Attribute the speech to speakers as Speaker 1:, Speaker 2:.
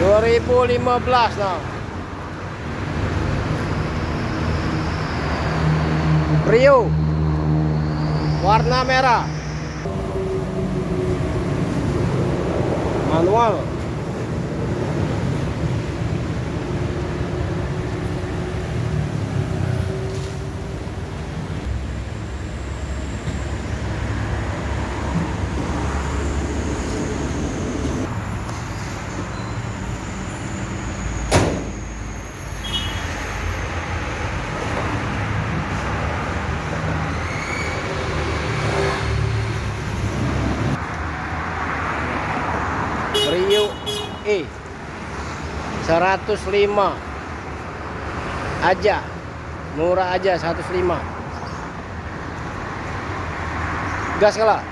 Speaker 1: 2015 nah. Rio warna merah, manual. Rio E 105 aja, murah aja 105. Gas kalah.